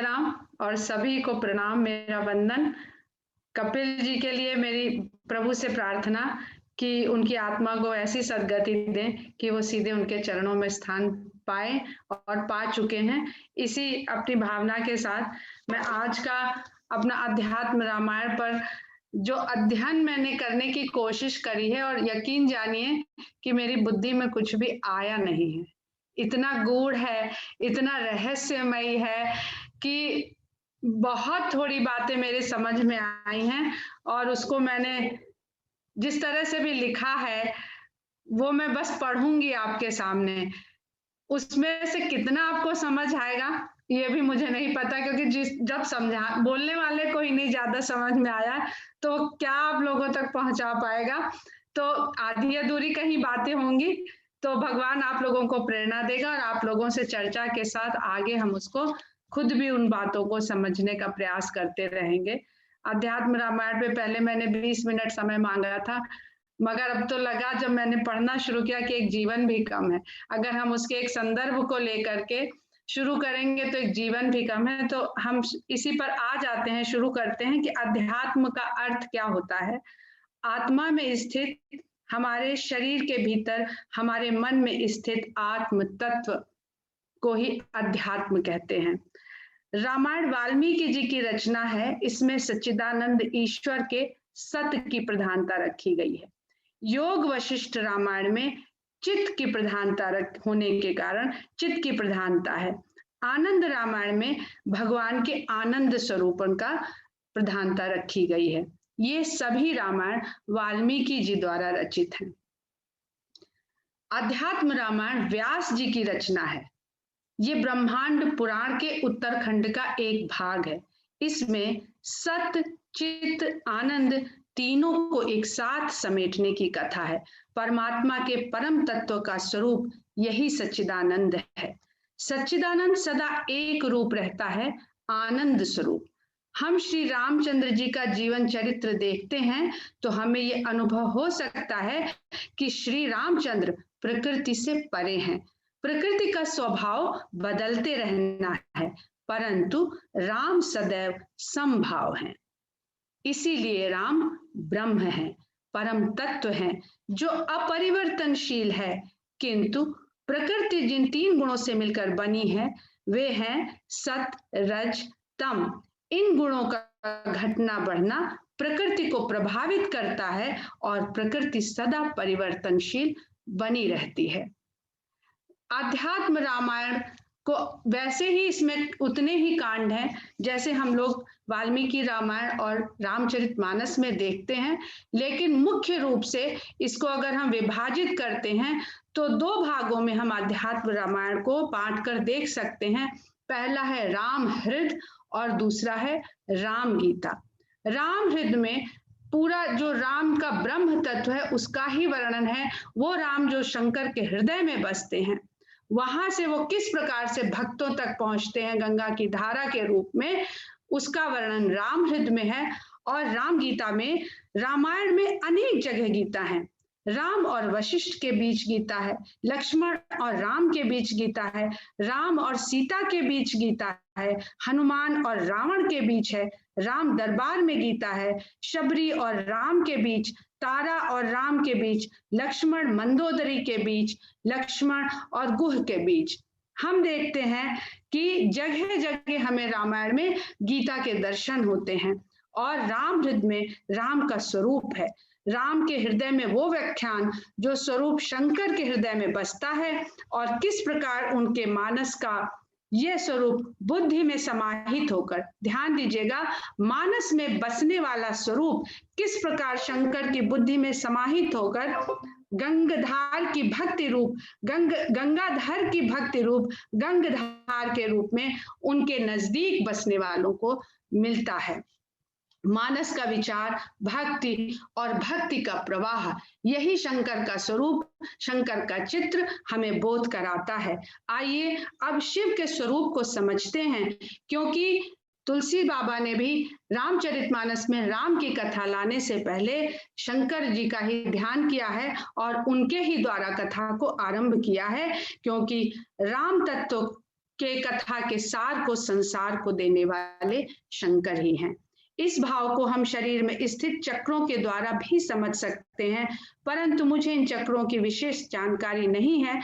राम और सभी को प्रणाम, मेरा वंदन। कपिल जी के लिए मेरी प्रभु से प्रार्थना कि उनकी आत्मा को ऐसी सद्गति दें कि वो सीधे उनके चरणों में स्थान पाए और पा चुके हैं। इसी अपनी भावना के साथ मैं आज का अपना अध्यात्म रामायण पर जो अध्ययन मैंने करने की कोशिश करी है, और यकीन जानिए कि मेरी बुद्धि में कुछ भी आया नहीं है। इतना गूढ़ है, इतना रहस्यमयी है कि बहुत थोड़ी बातें मेरे समझ में आई हैं, और उसको मैंने जिस तरह से भी लिखा है वो मैं बस पढ़ूंगी आपके सामने। उसमें से कितना आपको समझ आएगा ये भी मुझे नहीं पता, क्योंकि जब समझा बोलने वाले को ही नहीं ज्यादा समझ में आया तो क्या आप लोगों तक पहुंचा पाएगा। तो आधी अधूरी कहीं बातें होंगी, तो भगवान आप लोगों को प्रेरणा देगा और आप लोगों से चर्चा के साथ आगे हम उसको खुद भी उन बातों को समझने का प्रयास करते रहेंगे। अध्यात्म रामायण पे पहले मैंने 20 मिनट समय मांगा था, मगर अब तो लगा जब मैंने पढ़ना शुरू किया कि एक जीवन भी कम है। अगर हम उसके एक संदर्भ को लेकर के शुरू करेंगे तो एक जीवन भी कम है। तो हम इसी पर आ जाते हैं, शुरू करते हैं कि अध्यात्म का अर्थ क्या होता है। आत्मा में स्थित, हमारे शरीर के भीतर, हमारे मन में स्थित आत्म तत्व को ही अध्यात्म कहते हैं। रामायण वाल्मीकि जी की रचना है। इसमें सच्चिदानंद ईश्वर के सत्य की प्रधानता रखी गई है। योग वशिष्ठ रामायण में चित्त की प्रधानता होने के कारण चित्त की प्रधानता है। आनंद रामायण में भगवान के आनंद स्वरूपन का प्रधानता रखी गई है। ये सभी रामायण वाल्मीकि जी द्वारा रचित हैं। अध्यात्म रामायण व्यास जी की रचना है। ये ब्रह्मांड पुराण के उत्तरखंड का एक भाग है। इसमें सत्य, चित्त, आनंद तीनों को एक साथ समेटने की कथा है। परमात्मा के परम तत्व का स्वरूप यही सच्चिदानंद है। सच्चिदानंद सदा एक रूप रहता है, आनंद स्वरूप। हम श्री रामचंद्र जी का जीवन चरित्र देखते हैं तो हमें यह अनुभव हो सकता है कि श्री रामचंद्र प्रकृति से परे हैं। प्रकृति का स्वभाव बदलते रहना है, परंतु राम सदैव समभाव हैं। इसीलिए राम ब्रह्म है, परम तत्व है जो अपरिवर्तनशील है। किंतु प्रकृति जिन तीन गुणों से मिलकर बनी है वे हैं सत, रज, तम। इन गुणों का घटना बढ़ना प्रकृति को प्रभावित करता है और प्रकृति सदा परिवर्तनशील बनी रहती है। आध्यात्म रामायण को वैसे ही इसमें उतने ही कांड हैं जैसे हम लोग वाल्मीकि रामायण और रामचरितमानस में देखते हैं, लेकिन मुख्य रूप से इसको अगर हम विभाजित करते हैं तो दो भागों में हम आध्यात्म रामायण को बांट कर देख सकते हैं। पहला है राम हृदय और दूसरा है राम गीता। राम हृदय में पूरा जो राम का ब्रह्म तत्व है उसका ही वर्णन है। वो राम जो शंकर के हृदय में बसते हैं, वहां से वो किस प्रकार से भक्तों तक पहुंचते हैं गंगा की धारा के रूप में, उसका वर्णन राम हृदय में है। और राम गीता में, रामायण में अनेक जगह गीता है। राम और वशिष्ठ के बीच गीता है, लक्ष्मण और राम के बीच गीता है, राम और सीता के बीच गीता है, हनुमान और रावण के बीच है, राम दरबार में गीता है, शबरी और राम के बीच, तारा और राम के बीच, लक्ष्मण मंदोदरी के बीच, लक्ष्मण और गुह के बीच। हम देखते हैं कि जगह जगह हमें रामायण में गीता के दर्शन होते हैं। और राम हृदय में राम का स्वरूप है। राम के हृदय में वो व्याख्यान जो स्वरूप शंकर के हृदय में बसता है और किस प्रकार उनके मानस का यह स्वरूप बुद्धि में समाहित होकर, ध्यान दीजिएगा, मानस में बसने वाला स्वरूप किस प्रकार शंकर की बुद्धि में समाहित होकर गंगाधार की भक्ति रूप, गंगाधर की भक्ति रूप गंगाधार के रूप में उनके नजदीक बसने वालों को मिलता है। मानस का विचार, भक्ति और भक्ति का प्रवाह, यही शंकर का स्वरूप, शंकर का चित्र हमें बोध कराता है। आइए अब शिव के स्वरूप को समझते हैं, क्योंकि तुलसी बाबा ने भी रामचरितमानस में राम की कथा लाने से पहले शंकर जी का ही ध्यान किया है और उनके ही द्वारा कथा को आरंभ किया है, क्योंकि राम तत्व के कथा के सार को, संसार को देने वाले शंकर ही हैं। इस भाव को हम शरीर में स्थित चक्रों के द्वारा भी समझ सकते हैं, परंतु मुझे इन चक्रों की विशेष जानकारी नहीं है,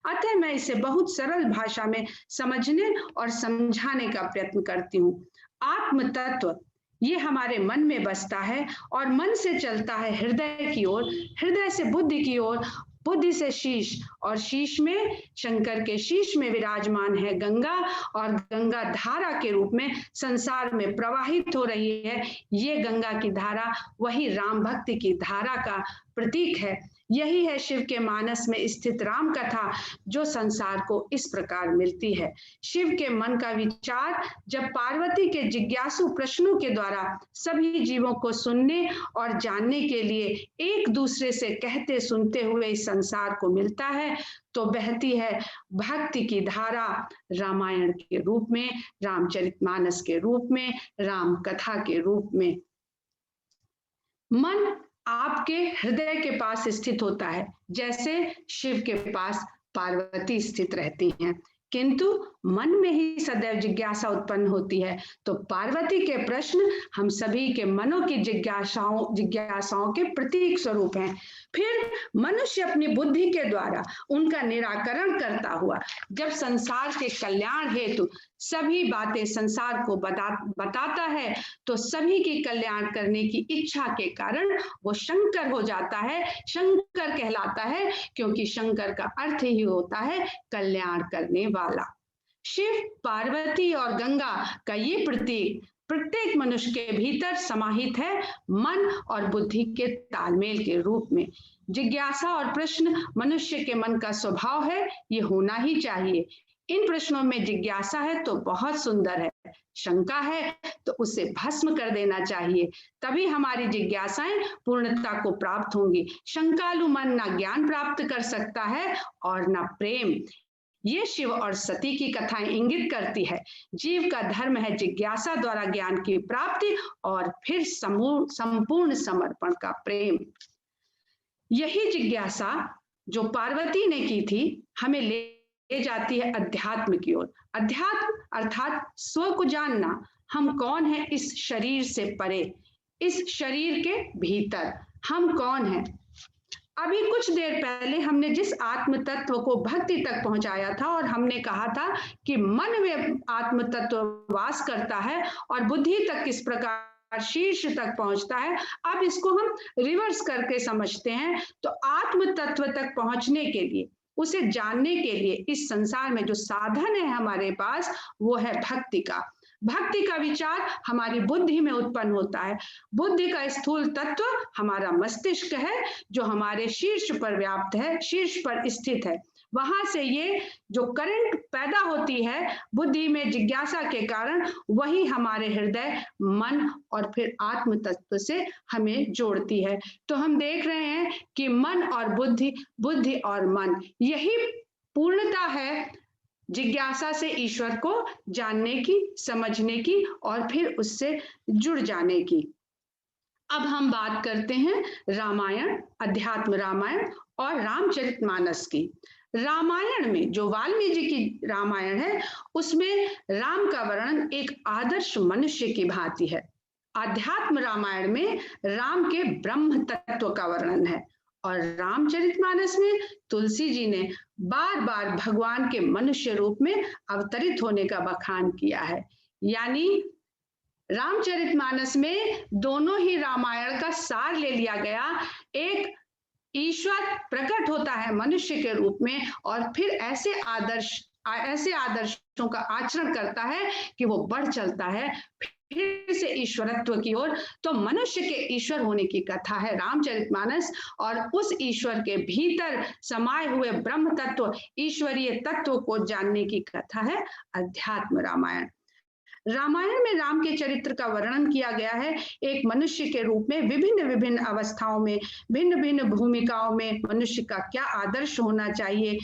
अतः मैं इसे बहुत सरल भाषा में समझने और समझाने का प्रयत्न करती हूँ। आत्म तत्व ये हमारे मन में बसता है और मन से चलता है हृदय की ओर, हृदय से बुद्धि की ओर, बुद्धि से शीश, और शीश में, शंकर के शीश में विराजमान है गंगा, और गंगा धारा के रूप में संसार में प्रवाहित हो रही है। ये गंगा की धारा वही राम भक्ति की धारा का प्रतीक है। यही है शिव के मानस में स्थित राम कथा, जो संसार को इस प्रकार मिलती है। शिव के मन का विचार जब पार्वती के जिज्ञासु प्रश्नों के द्वारा सभी जीवों को सुनने और जानने के लिए एक दूसरे से कहते सुनते हुए इस संसार को मिलता है, तो बहती है भक्ति की धारा रामायण के रूप में, रामचरितमानस के रूप में, राम कथा के रूप में। मन आपके हृदय के पास स्थित होता है, जैसे शिव के पास पार्वती स्थित रहती हैं, किंतु मन में ही सदैव जिज्ञासा उत्पन्न होती है। तो पार्वती के प्रश्न हम सभी के मनों की जिज्ञासाओं के प्रतीक स्वरूप हैं। फिर मनुष्य अपनी बुद्धि के द्वारा उनका निराकरण करता हुआ जब संसार के कल्याण हेतु सभी बातें संसार को बताता है, तो सभी की कल्याण करने की इच्छा के कारण वो शंकर हो जाता है, शंकर कहलाता है, क्योंकि शंकर का अर्थ ही होता है कल्याण करने वाला। शिव, पार्वती और गंगा का ये प्रतीक प्रत्येक मनुष्य के भीतर समाहित है, मन और बुद्धि के तालमेल के रूप में। जिज्ञासा और प्रश्न मनुष्य के मन का स्वभाव है, ये होना ही चाहिए। इन प्रश्नों में जिज्ञासा है तो बहुत सुंदर है, शंका है तो उसे भस्म कर देना चाहिए, तभी हमारी जिज्ञासाएं पूर्णता को प्राप्त होंगी। शंकालु मन ना ज्ञान प्राप्त कर सकता है और ना प्रेम। ये शिव और सती की कथाएं इंगित करती है, जीव का धर्म है जिज्ञासा द्वारा ज्ञान की प्राप्ति और फिर संपूर्ण समर्पण का प्रेम। यही जिज्ञासा जो पार्वती ने की थी, हमें ले जाती है अध्यात्म की ओर। अध्यात्म अर्थात स्व को जानना, हम कौन है इस शरीर से परे, इस शरीर के भीतर हम कौन हैं। अभी कुछ देर पहले हमने जिस आत्म तत्व को भक्ति तक पहुंचाया था, और हमने कहा था कि मन में आत्म तत्व वास करता है और बुद्धि तक किस प्रकार शीर्ष तक पहुंचता है, अब इसको हम रिवर्स करके समझते हैं। तो आत्म तत्व तक पहुंचने के लिए, उसे जानने के लिए इस संसार में जो साधन है हमारे पास, वो है भक्ति का। भक्ति का विचार हमारी बुद्धि में उत्पन्न होता है। बुद्धि का स्थूल तत्व हमारा मस्तिष्क है, जो हमारे शीर्ष पर व्याप्त है, शीर्ष पर स्थित है। वहां से ये जो करंट पैदा होती है बुद्धि में जिज्ञासा के कारण, वही हमारे हृदय, मन और फिर आत्म तत्व से हमें जोड़ती है। तो हम देख रहे हैं कि मन और बुद्धि, बुद्धि और मन, यही पूर्णता है जिज्ञासा से ईश्वर को जानने की, समझने की और फिर उससे जुड़ जाने की। अब हम बात करते हैं रामायण, अध्यात्म रामायण और रामचरितमानस की। रामायण में जो वाल्मीकि की रामायण है, उसमें राम का वर्णन एक आदर्श मनुष्य की भांति है। अध्यात्म रामायण में राम के ब्रह्म तत्व का वर्णन है, और रामचरितमानस में तुलसी जी ने बार बार भगवान के मनुष्य रूप में अवतरित होने का बखान किया है। यानी रामचरितमानस में दोनों ही रामायण का सार ले लिया गया। एक ईश्वर प्रकट होता है मनुष्य के रूप में, और फिर ऐसे आदर्शों का आचरण करता है कि वो बढ़ चलता है फिर से ईश्वरत्व की ओर। तो मनुष्य के ईश्वर होने की कथा है रामचरितमानस, और उस ईश्वर के भीतर समाये हुए ब्रह्म तत्व, ईश्वरीय तत्व को जानने की कथा है अध्यात्म रामायण। रामायण में राम के चरित्र का वर्णन किया गया है एक मनुष्य के रूप में। विभिन्न विभिन्न अवस्थाओं में, भिन्न भिन्न भूमिकाओं में मनुष्य का क्या आदर्श होना चाहिए,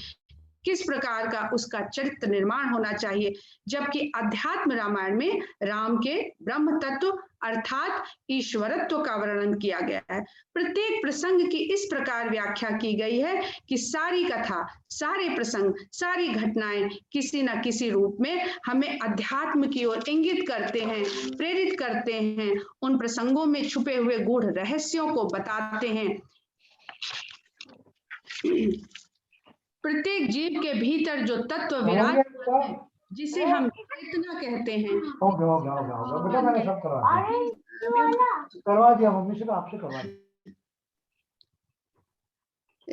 किस प्रकार का उसका चरित्र निर्माण होना चाहिए। जबकि अध्यात्म रामायण में राम के ब्रह्म तत्व अर्थात ईश्वरत्व का वर्णन किया गया है। प्रत्येक प्रसंग की इस प्रकार व्याख्या की गई है कि सारी कथा, सारे प्रसंग, सारी घटनाएं किसी न किसी रूप में हमें अध्यात्म की ओर इंगित करते हैं, प्रेरित करते हैं, उन प्रसंगों में छुपे हुए गूढ़ रहस्यों को बताते हैं। प्रत्येक जीव के भीतर जो तत्व विराजमान है, जिसे हम चेतना कहते हैं, बेटा मैंने सब करवा दिया मम्मी से, आपसे करवा दिया,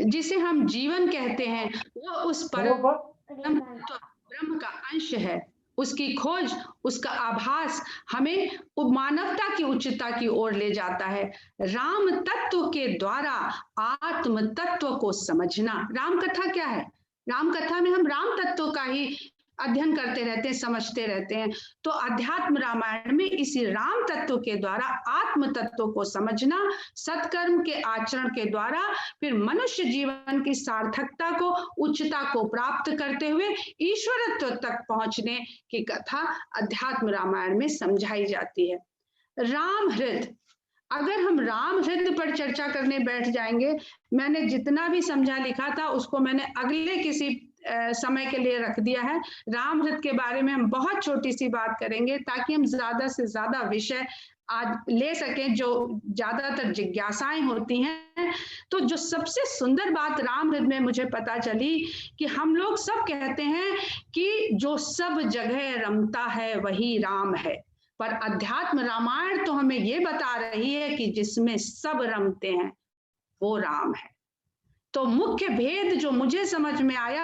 जिसे हम जीवन कहते हैं, वो उस ब्रह्म का अंश है। उसकी खोज, उसका आभास हमें मानवता की उच्चता की ओर ले जाता है। राम तत्व के द्वारा आत्म तत्व को समझना। राम कथा क्या है? राम कथा में हम राम तत्व का ही अध्ययन करते रहते हैं, समझते रहते हैं। तो अध्यात्म रामायण में इसी राम तत्व के द्वारा आत्म तत्व को समझना, सत्कर्म के आचरण के द्वारा फिर मनुष्य जीवन की सार्थकता को, उच्चता को प्राप्त करते हुए ईश्वरत्व तक पहुंचने की कथा अध्यात्म रामायण में समझाई जाती है। राम हृदय, अगर हम राम हृदय पर चर्चा करने बैठ जाएंगे, मैंने जितना भी समझा लिखा था उसको मैंने अगले किसी समय के लिए रख दिया है। राम हृदय के बारे में हम बहुत छोटी सी बात करेंगे ताकि हम ज्यादा से ज्यादा विषय आज ले सकें जो ज्यादातर जिज्ञासाएं होती हैं। तो जो सबसे सुंदर बात राम हृदय में मुझे पता चली कि हम लोग सब कहते हैं कि जो सब जगह रमता है वही राम है, पर अध्यात्म रामायण तो हमें ये बता रही है कि जिसमें सब रमते हैं वो राम है। तो मुख्य भेद जो मुझे समझ में आया,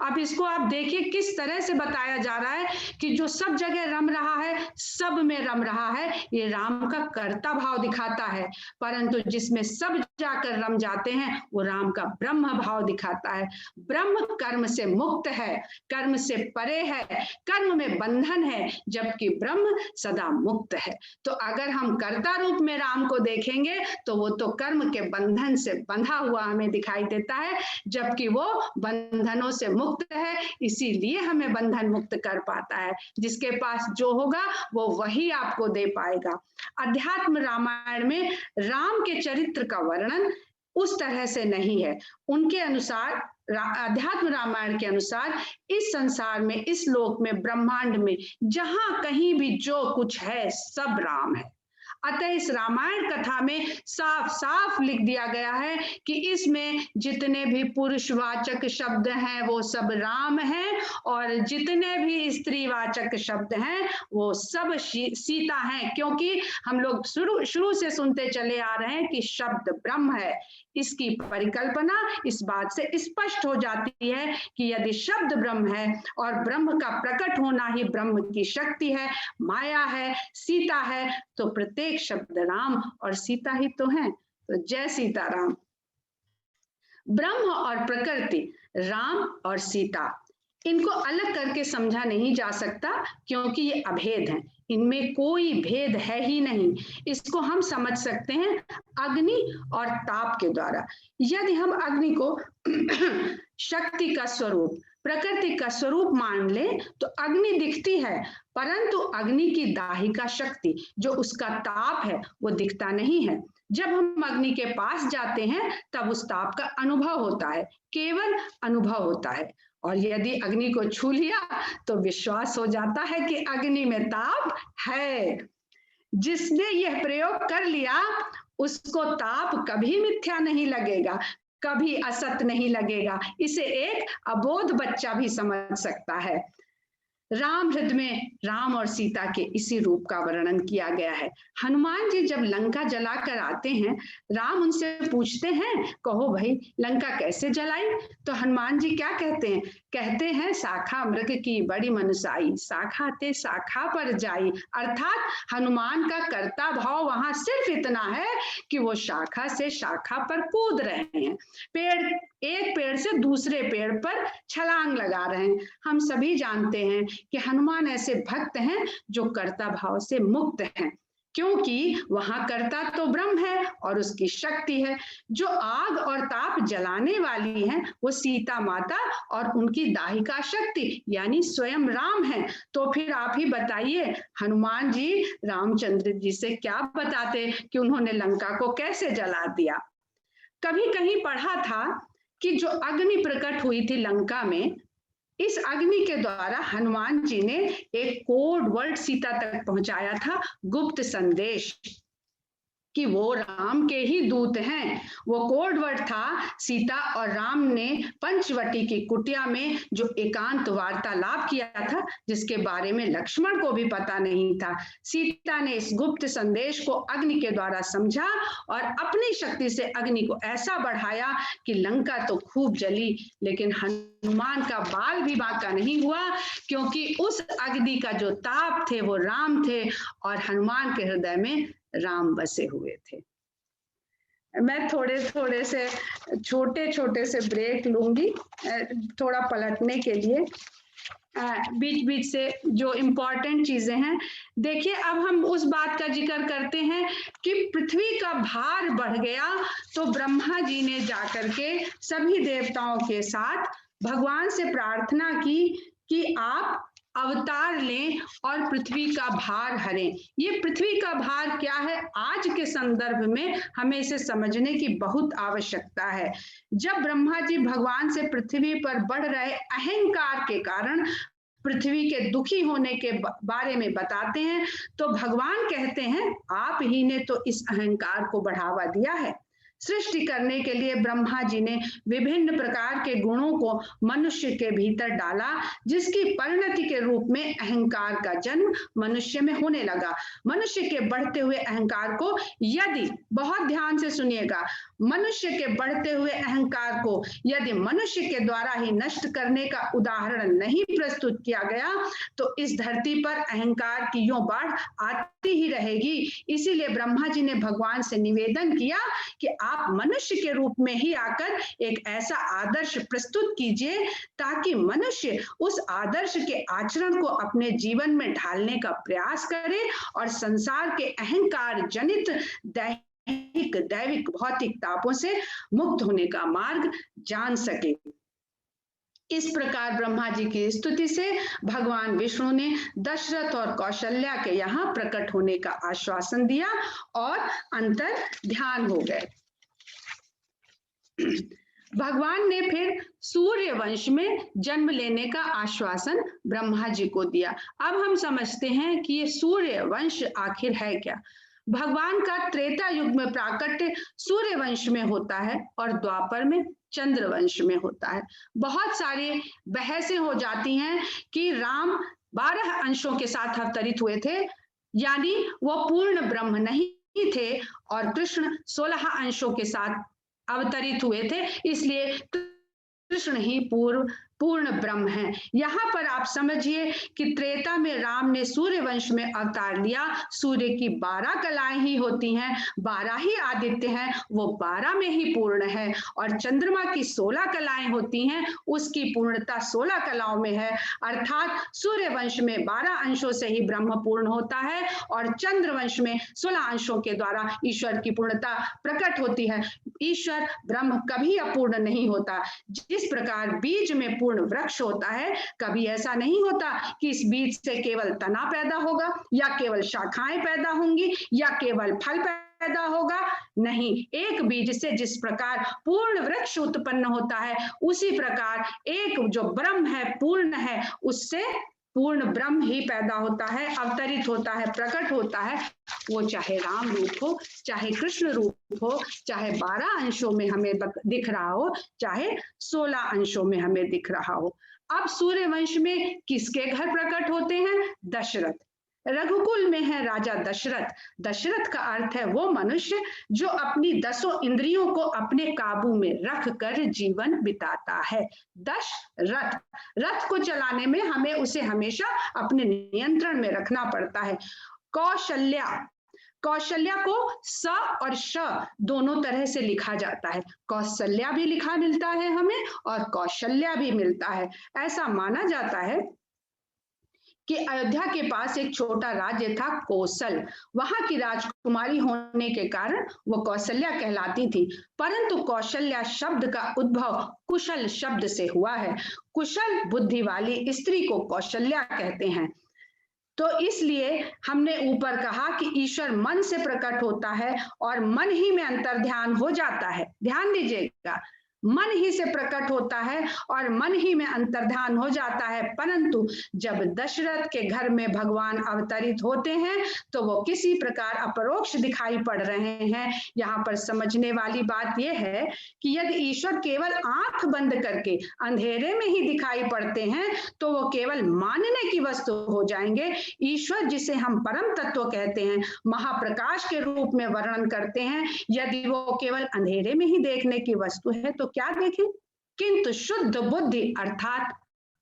अब इसको आप देखिए किस तरह से बताया जा रहा है कि जो सब जगह रम रहा है, सब में रम रहा है, ये राम का कर्ता भाव दिखाता है। परंतु जिसमें सब जाकर रम जाते हैं वो राम का ब्रह्म भाव दिखाता है। ब्रह्म कर्म से मुक्त है, कर्म से परे है, कर्म में बंधन है, जबकि ब्रह्म सदा मुक्त है। तो अगर हम कर्ता रूप में राम को देखेंगे तो वो तो कर्म के बंधन से बंधा हुआ हमें दिखाई देता है, जबकि वो बंधनों से मुक्त है, इसीलिए हमें बंधन मुक्त कर पाता है। जिसके पास जो होगा वो वही आपको दे पाएगा। अध्यात्म रामायण में राम के चरित्र का वर्णन उस तरह से नहीं है। उनके अनुसार, अध्यात्म रामायण के अनुसार, इस संसार में, इस लोक में, ब्रह्मांड में जहां कहीं भी जो कुछ है सब राम है। अतः इस रामायण कथा में साफ साफ लिख दिया गया है कि इसमें जितने भी पुरुषवाचक शब्द हैं वो सब राम हैं, और जितने भी स्त्रीवाचक शब्द हैं वो सब सीता हैं। क्योंकि हम लोग शुरू से सुनते चले आ रहे हैं कि शब्द ब्रह्म है। इसकी परिकल्पना इस बात से स्पष्ट हो जाती है कि यदि शब्द ब्रह्म है और ब्रह्म का प्रकट होना ही ब्रह्म की शक्ति है, माया है, सीता है, तो प्रत्येक शब्द राम और सीता ही तो हैं। तो जय सीताराम। ब्रह्म और प्रकृति, राम और सीता, इनको अलग करके समझा नहीं जा सकता क्योंकि ये अभेद हैं, इनमें कोई भेद है ही नहीं। इसको हम समझ सकते हैं अग्नि और ताप के द्वारा। यदि हम अग्नि को शक्ति का स्वरूप, प्रकृति का स्वरूप मान ले तो अग्नि दिखती है, परंतु अग्नि की दाहिका शक्ति जो उसका ताप है वो दिखता नहीं है। जब हम अग्नि के पास जाते हैं तब उस ताप का अनुभव होता है, केवल अनुभव होता है। और यदि अग्नि को छू लिया तो विश्वास हो जाता है कि अग्नि में ताप है। जिसने यह प्रयोग कर लिया उसको ताप कभी मिथ्या नहीं लगेगा, कभी असत नहीं लगेगा। इसे एक अबोध बच्चा भी समझ सकता है। राम हृदय में राम और सीता के इसी रूप का वर्णन किया गया है। हनुमान जी जब लंका जलाकर आते हैं, राम उनसे पूछते हैं, कहो भाई लंका कैसे जलाई? तो हनुमान जी क्या कहते हैं? कहते हैं, शाखा मृग की बड़ी मनुसाई, शाखा ते शाखा पर जाई। अर्थात हनुमान का कर्ता भाव वहां सिर्फ इतना है कि वो शाखा से शाखा पर कूद रहे हैं, एक पेड़ से दूसरे पेड़ पर छलांग लगा रहे हैं। हम सभी जानते हैं कि हनुमान ऐसे भक्त हैं जो कर्ता भाव से मुक्त हैं। क्योंकि वहां कर्ता तो ब्रह्म है और उसकी शक्ति है। जो आग और ताप जलाने वाली है वो सीता माता और उनकी दाहिका शक्ति यानी स्वयं राम है। तो फिर आप ही बताइए, हनुमान जी रामचंद्र जी से क्या बताते कि उन्होंने लंका को कैसे जला दिया। कभी कहीं पढ़ा था कि जो अग्नि प्रकट हुई थी लंका में, इस अग्नि के द्वारा हनुमान जी ने एक कोड वर्ड सीता तक पहुंचाया था, गुप्त संदेश, कि वो राम के ही दूत हैं। वो कोड वर्ड था। सीता और राम ने पंचवटी की कुटिया में जो एकांत वार्तालाप किया था, जिसके बारे में लक्ष्मण को भी पता नहीं था, सीता ने इस गुप्त संदेश को अग्नि के द्वारा समझा और अपनी शक्ति से अग्नि को ऐसा बढ़ाया कि लंका तो खूब जली, लेकिन हनुमान का बाल भी बांका नहीं हुआ, क्योंकि उस अग्नि का जो ताप थे वो राम थे और हनुमान के हृदय में राम बसे हुए थे। मैं थोड़े थोड़े से छोटे छोटे से ब्रेक लूंगी थोड़ा पलटने के लिए, बीच बीच से जो इम्पोर्टेंट चीजें हैं। देखिए, अब हम उस बात का जिक्र करते हैं कि पृथ्वी का भार बढ़ गया तो ब्रह्मा जी ने जाकर के सभी देवताओं के साथ भगवान से प्रार्थना की कि आप अवतार लें और पृथ्वी का भार हरें। ये पृथ्वी का भार क्या है, आज के संदर्भ में हमें इसे समझने की बहुत आवश्यकता है। जब ब्रह्मा जी भगवान से पृथ्वी पर बढ़ रहे अहंकार के कारण पृथ्वी के दुखी होने के बारे में बताते हैं, तो भगवान कहते हैं आप ही ने तो इस अहंकार को बढ़ावा दिया है। सृष्टि करने के लिए ब्रह्मा जी ने विभिन्न प्रकार के गुणों को मनुष्य के भीतर डाला, जिसकी परिणति के रूप में अहंकार का जन्म मनुष्य में होने लगा। मनुष्य के बढ़ते हुए अहंकार को, यदि बहुत ध्यान से सुनिएगा, मनुष्य के बढ़ते हुए अहंकार को यदि मनुष्य के द्वारा ही नष्ट करने का उदाहरण नहीं प्रस्तुत किया गया तो इस धरती पर अहंकार की यूं बाढ़ आती ही रहेगी। इसीलिए ब्रह्मा जी ने भगवान से निवेदन किया कि आप मनुष्य के रूप में ही आकर एक ऐसा आदर्श प्रस्तुत कीजिए ताकि मनुष्य उस आदर्श के आचरण को अपने जीवन में ढालने का प्रयास करे और संसार के अहंकार जनित दैविक भौतिक तापों से मुक्त होने का मार्ग जान सके। इस प्रकार ब्रह्मा जी की स्तुति से भगवान विष्णु ने दशरथ और कौशल्या के यहाँ प्रकट होने का आश्वासन दिया और अंतर ध्यान हो गए। भगवान ने फिर सूर्य वंश में जन्म लेने का आश्वासन ब्रह्मा जी को दिया। अब हम समझते हैं कि ये सूर्य वंश आखिर है क्या। भगवान का त्रेता युग में प्राकट्य सूर्य वंश में होता है और द्वापर में चंद्र वंश में होता है। बहुत सारी बहसें हो जाती हैं कि राम 12 अंशों के साथ अवतरित हुए थे, यानी वो पूर्ण ब्रह्म नहीं थे, और कृष्ण 16 अंशों के साथ अवतरित हुए थे, इसलिए कृष्ण ही पूर्ण ब्रह्म है। यहाँ पर आप समझिए कि त्रेता में राम ने सूर्य वंश में अवतार लिया। सूर्य की 12 कलाएं ही होती हैं, 12 ही आदित्य हैं, वो 12 में ही पूर्ण है, और चंद्रमा की 16 कलाएं होती हैं, उसकी पूर्णता 16 कलाओं में है। अर्थात सूर्य वंश में 12 अंशों से ही ब्रह्म पूर्ण होता है और चंद्र वंश में 16 अंशों के द्वारा ईश्वर की पूर्णता प्रकट होती है। ईश्वर ब्रह्म कभी अपूर्ण नहीं होता। जिस प्रकार बीज में पूर्ण वृक्ष होता है, कभी ऐसा नहीं होता कि इस बीज से केवल तना पैदा होगा या केवल शाखाएं पैदा होंगी या केवल फल पैदा होगा। नहीं, एक बीज से जिस प्रकार पूर्ण वृक्ष उत्पन्न होता है, उसी प्रकार एक जो ब्रह्म है, पूर्ण है, उससे पूर्ण ब्रह्म ही पैदा होता है, अवतरित होता है, प्रकट होता है। वो चाहे राम रूप हो, चाहे कृष्ण रूप हो, चाहे 12 अंशों में हमें दिख रहा हो, चाहे 16 अंशों में हमें दिख रहा हो। अब सूर्य वंश में किसके घर प्रकट होते हैं? दशरथ। रघुकुल में है राजा दशरथ। दशरथ का अर्थ है वो मनुष्य जो अपनी 10 इंद्रियों को अपने काबू में रख कर जीवन बिताता है। दशरथ, रथ को चलाने में हमें उसे हमेशा अपने नियंत्रण में रखना पड़ता है। कौशल्या, कौशल्या को स और श दोनों तरह से लिखा जाता है। कौशल्या भी लिखा मिलता है हमें और कौशल्या भी मिलता है। ऐसा माना जाता है कि अयोध्या के पास एक छोटा राज्य था कौशल। वहां की राजकुमारी होने के कारण वो कौशल्या कहलाती थी, परंतु कौशल्या शब्द का उद्भव कुशल शब्द से हुआ है। कुशल बुद्धि वाली स्त्री को कौशल्या कहते हैं। तो इसलिए हमने ऊपर कहा कि ईश्वर मन से प्रकट होता है और मन ही में अंतर्ध्यान हो जाता है। ध्यान दीजिएगा, मन ही से प्रकट होता है और मन ही में अंतर्ध्यान हो जाता है। परंतु जब दशरथ के घर में भगवान अवतरित होते हैं तो वो किसी प्रकार अपरोक्ष दिखाई पड़ रहे हैं। यहाँ पर समझने वाली बात यह है कि यदि ईश्वर केवल आंख बंद करके अंधेरे में ही दिखाई पड़ते हैं तो वो केवल मानने की वस्तु हो जाएंगे। ईश्वर जिसे हम परम तत्व कहते हैं, महाप्रकाश के रूप में वर्णन करते हैं, यदि वो केवल अंधेरे में ही देखने की वस्तु है तो क्या देखें? किंतु शुद्ध बुद्धि अर्थात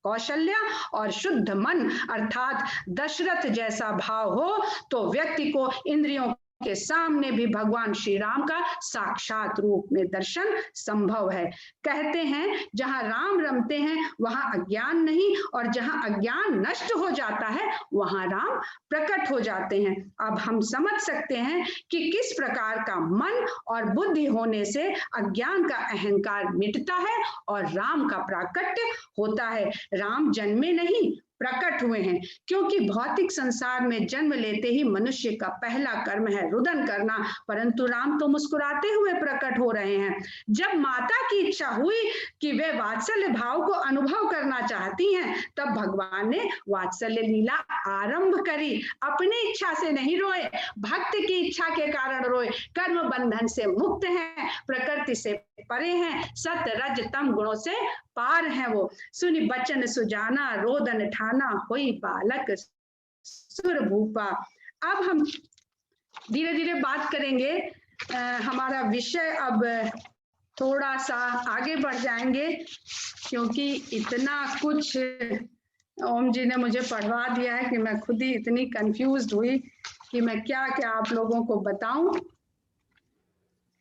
कौशल्या और शुद्ध मन अर्थात दशरथ जैसा भाव हो तो व्यक्ति को इंद्रियों के सामने भी भगवान श्री राम का साक्षात रूप में दर्शन संभव है। कहते हैं जहां राम रमते हैं वहां अज्ञान नहीं, और जहां अज्ञान नष्ट हो जाता है वहां राम प्रकट हो जाते हैं। अब हम समझ सकते हैं कि किस प्रकार का मन और बुद्धि होने से अज्ञान का अहंकार मिटता है और राम का प्राकट्य होता है। राम जन्मे नहीं, प्रकट हुए हैं, क्योंकि भौतिक संसार में जन्म लेते ही मनुष्य का पहला कर्म है रुदन करना, परंतु राम तो मुस्कुराते हुए प्रकट हो रहे हैं। जब माता की इच्छा हुई कि वे वात्सल्य भाव को अनुभव करना चाहती हैं, तब भगवान ने वात्सल्य लीला आरंभ करी। अपनी इच्छा से नहीं रोए, भक्त की इच्छा के कारण रोए। कर्म बंधन से मुक्त हैं, प्रकृति से परे हैं, सत रज तम गुणों से पार है वो। सुनि बचन सुजाना रोदन ठाना, होई बालक सुर भूपा। अब हम धीरे धीरे बात करेंगे, हमारा विषय अब थोड़ा सा आगे बढ़ जाएंगे, क्योंकि इतना कुछ ओम जी ने मुझे पढ़वा दिया है कि मैं खुद ही इतनी कंफ्यूज्ड हुई कि मैं क्या क्या आप लोगों को बताऊं।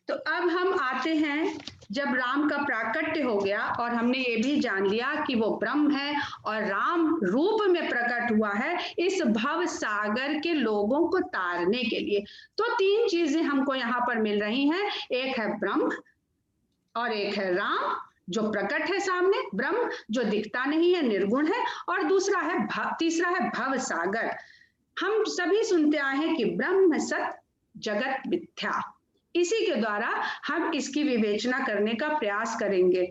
तो अब हम आते हैं, जब राम का प्राकट्य हो गया और हमने ये भी जान लिया कि वो ब्रह्म है और राम रूप में प्रकट हुआ है इस भव सागर के लोगों को तारने के लिए, तो तीन चीजें हमको यहाँ पर मिल रही हैं। एक है ब्रह्म और एक है राम जो प्रकट है सामने, ब्रह्म जो दिखता नहीं है, निर्गुण है, और दूसरा है तीसरा है भव सागर। हम सभी सुनते आए हैं कि ब्रह्म सत जगत मिथ्या, इसी के द्वारा हम इसकी विवेचना करने का प्रयास करेंगे।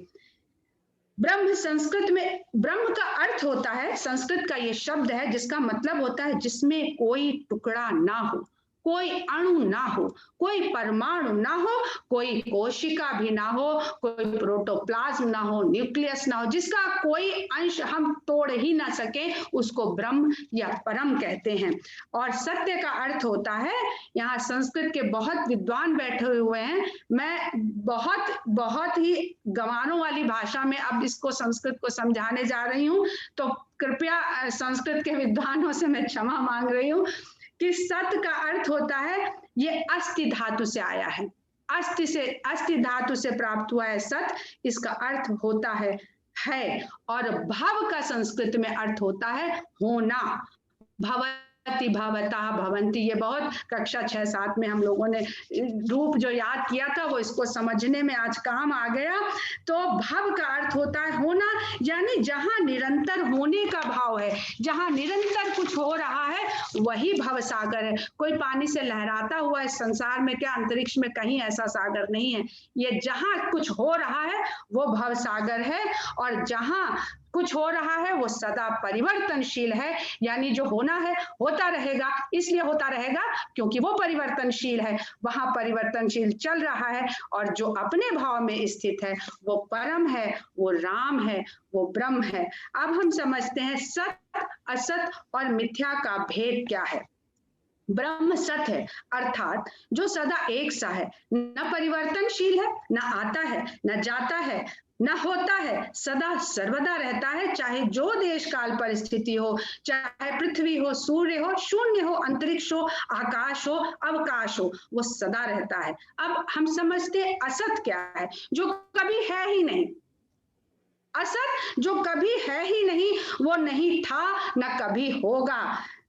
ब्रह्म संस्कृत में, ब्रह्म का अर्थ होता है, संस्कृत का ये शब्द है जिसका मतलब होता है जिसमें कोई टुकड़ा ना हो, कोई अणु ना हो, कोई परमाणु ना हो, कोई कोशिका भी ना हो, कोई प्रोटोप्लाज्म ना हो, न्यूक्लियस ना हो, जिसका कोई अंश हम तोड़ ही ना सके, उसको ब्रह्म या परम कहते हैं। और सत्य का अर्थ होता है, यहाँ संस्कृत के बहुत विद्वान बैठे हुए हैं, मैं बहुत ही गंवारों वाली भाषा में अब इसको संस्कृत को समझाने जा रही हूँ, तो कृपया संस्कृत के विद्वानों से मैं क्षमा मांग रही हूँ कि सत का अर्थ होता है, ये अस्थि धातु से आया है, अस्थि धातु से प्राप्त हुआ है सत, इसका अर्थ होता है और भव का संस्कृत में अर्थ होता है होना। भवति भवतः भवन्ति, ये बहुत कक्षा 6-7 में हम लोगों ने रूप जो याद किया था वो इसको समझने में आज काम आ गया। तो भव का अर्थ होता है होना, यानी जहां निरंतर होने का भाव है, जहां निरंतर कुछ हो रहा है वही भव सागर है। कोई पानी से लहराता हुआ इस संसार में क्या अंतरिक्ष में कहीं ऐसा सागर नहीं है, ये जहां कुछ हो रहा है वो भव सागर है, और जहां कुछ हो रहा है वो सदा परिवर्तनशील है, यानी जो होना है होता रहेगा, इसलिए होता रहेगा क्योंकि वो परिवर्तनशील है, वहां परिवर्तनशील चल रहा है, और जो अपने भाव में स्थित है वो परम है, वो राम है, वो ब्रह्म है। अब हम समझते हैं सत असत और मिथ्या का भेद क्या है। ब्रह्म सत है, अर्थात जो सदा एक सा है, न परिवर्तनशील है, न आता है, न जाता है, न होता है, सदा सर्वदा रहता है, चाहे जो देश काल परिस्थिति हो, चाहे पृथ्वी हो, सूर्य हो, शून्य हो, अंतरिक्ष हो, आकाश हो, अवकाश हो, वो सदा रहता है। अब हम समझते हैं असत क्या है, जो कभी है ही नहीं, असत जो कभी है ही नहीं, वो नहीं था न कभी होगा,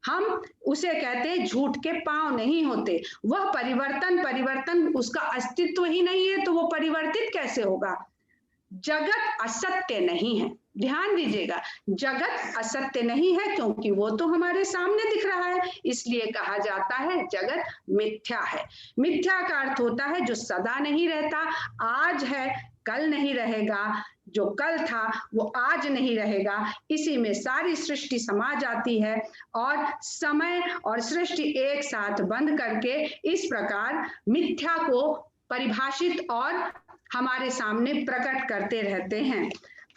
हम उसे कहते हैं झूठ के पांव नहीं होते। वह परिवर्तन उसका अस्तित्व ही नहीं है, तो वो परिवर्तित कैसे होगा। जगत असत्य नहीं है, ध्यान दीजिएगा, जगत असत्य नहीं है क्योंकि वो तो हमारे सामने दिख रहा है, इसलिए कहा जाता है जगत मिथ्या है। मिथ्या का अर्थ होता है जो सदा नहीं रहता, आज है कल नहीं रहेगा, जो कल था वो आज नहीं रहेगा। इसी में सारी सृष्टि समा जाती है और समय और सृष्टि एक साथ बंद करके इस प्रकार मिथ्या को परिभाषित और हमारे सामने प्रकट करते रहते हैं।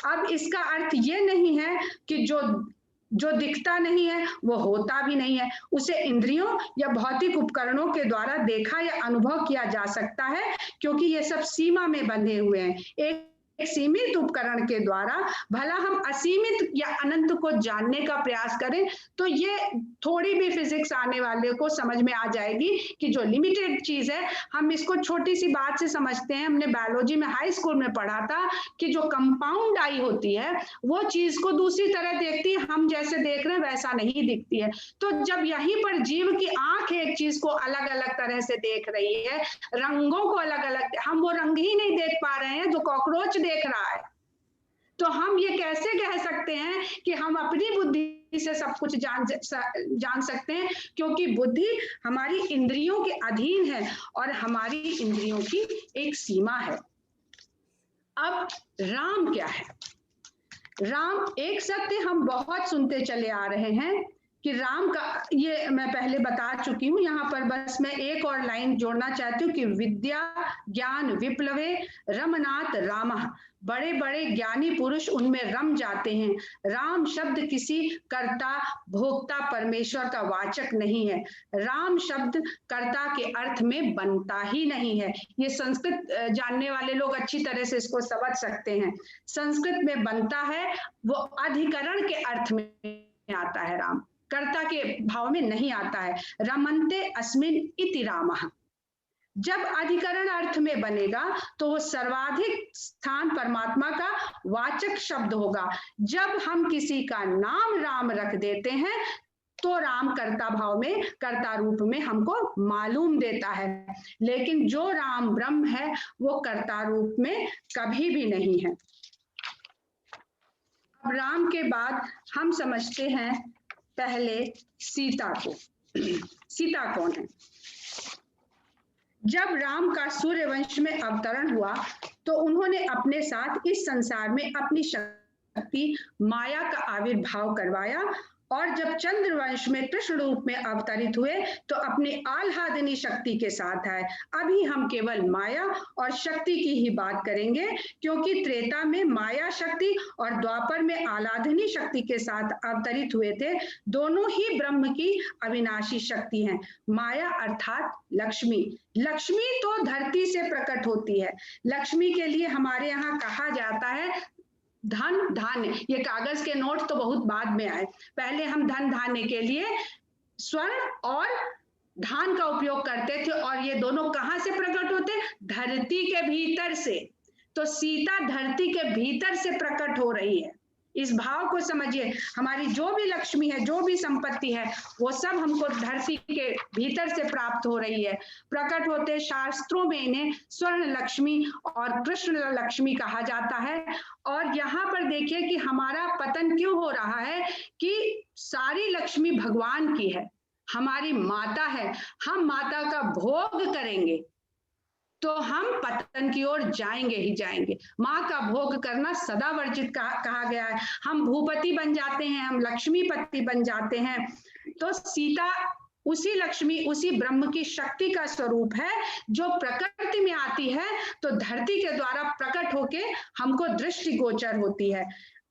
अब इसका अर्थ ये नहीं है कि जो दिखता नहीं है वो होता भी नहीं है, उसे इंद्रियों या भौतिक उपकरणों के द्वारा देखा या अनुभव किया जा सकता है, क्योंकि ये सब सीमा में बंधे हुए हैं। एक सीमित उपकरण के द्वारा भला हम असीमित या अनंत को जानने का प्रयास करें तो ये थोड़ी भी फिजिक्स आने वाले को समझ में आ जाएगी कि जो लिमिटेड चीज है हम इसको छोटी सी बात से समझते हैं। हमने बायोलॉजी में हाई स्कूल में पढ़ा था कि जो कंपाउंड आई होती है वो चीज को दूसरी तरह देखती है, हम जैसे देख रहे हैं वैसा नहीं दिखती है। तो जब यहीं पर जीव की आंख एक चीज को अलग अलग तरह से देख रही है, रंगों को अलग अलग, हम वो रंग ही नहीं देख पा रहे हैं जो कॉकरोच देख रहा है, तो हम ये कैसे कह सकते हैं कि हम अपनी बुद्धि से सब कुछ जान सकते हैं, क्योंकि बुद्धि हमारी इंद्रियों के अधीन है और हमारी इंद्रियों की एक सीमा है। अब राम क्या है। राम एक सत्य हम बहुत सुनते चले आ रहे हैं कि राम का, ये मैं पहले बता चुकी हूं, यहाँ पर बस मैं एक और लाइन जोड़ना चाहती हूँ कि विद्या ज्ञान विप्लवे रमनाथ रामः, बड़े बड़े ज्ञानी पुरुष उनमें रम जाते हैं। राम शब्द किसी कर्ता भोक्ता परमेश्वर का वाचक नहीं है, राम शब्द कर्ता के अर्थ में बनता ही नहीं है। ये संस्कृत जानने वाले लोग अच्छी तरह से इसको समझ सकते हैं। संस्कृत में बनता है वो अधिकरण के अर्थ में आता है, राम कर्ता के भाव में नहीं आता है। रमन्ते अस्मिन् इति रामः, जब अधिकरण अर्थ में बनेगा तो वो सर्वाधिक स्थान परमात्मा का वाचक शब्द होगा। जब हम किसी का नाम राम रख देते हैं तो राम कर्ता भाव में, कर्ता रूप में हमको मालूम देता है, लेकिन जो राम ब्रह्म है वो कर्ता रूप में कभी भी नहीं है। अब राम के बाद हम समझते हैं पहले सीता को। सीता कौन है। जब राम का सूर्यवंश में अवतरण हुआ तो उन्होंने अपने साथ इस संसार में अपनी शक्ति माया का आविर्भाव करवाया, और जब चंद्रवंश में कृष्ण रूप में अवतरित हुए तो अपनी आह्लादिनी शक्ति के साथ आए। अभी हम केवल माया और शक्ति की ही बात करेंगे, क्योंकि त्रेता में माया शक्ति और द्वापर में आह्लादिनी शक्ति के साथ अवतरित हुए थे। दोनों ही ब्रह्म की अविनाशी शक्ति हैं। माया अर्थात लक्ष्मी। लक्ष्मी तो धरती से प्रकट होती है। लक्ष्मी के लिए हमारे यहाँ कहा जाता है धन धान्य। ये कागज के नोट तो बहुत बाद में आए, पहले हम धन धान्य के लिए स्वर्ण और धान का उपयोग करते थे, और ये दोनों कहां से प्रकट होते, धरती के भीतर से। तो सीता धरती के भीतर से प्रकट हो रही है। इस भाव को समझिए, हमारी जो भी लक्ष्मी है, जो भी संपत्ति है, वो सब हमको धरती के भीतर से प्राप्त हो रही है। प्रकट होते शास्त्रों में इन्हें स्वर्ण लक्ष्मी और कृष्ण लक्ष्मी कहा जाता है। और यहाँ पर देखिए कि हमारा पतन क्यों हो रहा है, कि सारी लक्ष्मी भगवान की है, हमारी माता है, हम माता का भोग करेंगे तो हम पतन की ओर जाएंगे ही जाएंगे। माँ का भोग करना सदा वर्जित कहा गया है। हम भूपति बन जाते हैं, हम लक्ष्मीपति बन जाते हैं। तो सीता उसी लक्ष्मी, उसी ब्रह्म की शक्ति का स्वरूप है, जो प्रकृति में आती है तो धरती के द्वारा प्रकट होके हमको दृष्टिगोचर होती है।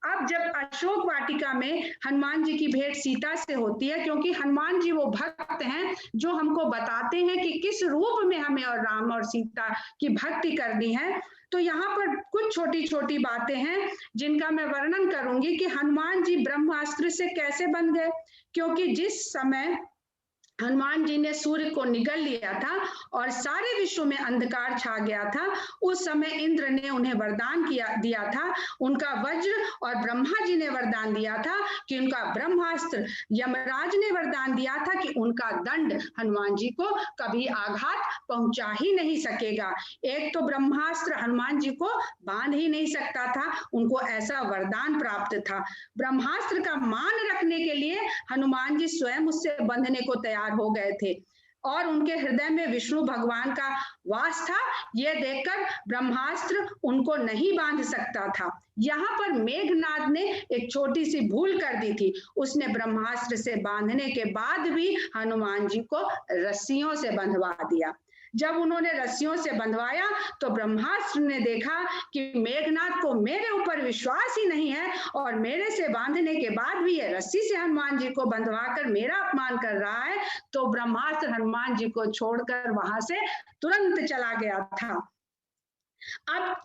अब जब अशोक वाटिका में हनुमान जी की भेंट सीता से होती है, क्योंकि हनुमान जी वो भक्त हैं जो हमको बताते हैं कि किस रूप में हमें और राम और सीता की भक्ति करनी है, तो यहाँ पर कुछ छोटी छोटी बातें हैं जिनका मैं वर्णन करूंगी कि हनुमान जी ब्रह्मास्त्र से कैसे बन गए। क्योंकि जिस समय हनुमान जी ने सूर्य को निगल लिया था और सारे विश्व में अंधकार छा गया था, उस समय इंद्र ने उन्हें वरदान दिया था, उनका वज्र, और ब्रह्मा जी ने वरदान दिया था कि उनका ब्रह्मास्त्र, यमराज ने वरदान दिया था कि उनका दंड हनुमान जी को कभी आघात पहुंचा ही नहीं सकेगा। एक तो ब्रह्मास्त्र हनुमान जी को बांध ही नहीं सकता था, उनको ऐसा वरदान प्राप्त था। ब्रह्मास्त्र का मान रखने के लिए हनुमान जी स्वयं उससे बंधने को तैयार हो गए थे और उनके हृदय में विष्णु भगवान का वास था। यह देखकर ब्रह्मास्त्र उनको नहीं बांध सकता था। यहाँ पर मेघनाद ने एक छोटी सी भूल कर दी थी, उसने ब्रह्मास्त्र से बांधने के बाद भी हनुमान जी को रस्सियों से बंधवा दिया। जब उन्होंने रस्सियों से बंधवाया तो ब्रह्मास्त्र ने देखा कि मेघनाद को मेरे ऊपर विश्वास ही नहीं है और मेरे से बांधने के बाद भी ये रस्सी से हनुमान जी को बंधवाकर मेरा अपमान कर रहा है, तो ब्रह्मास्त्र हनुमान जी को छोड़कर वहां से तुरंत चला गया था। अब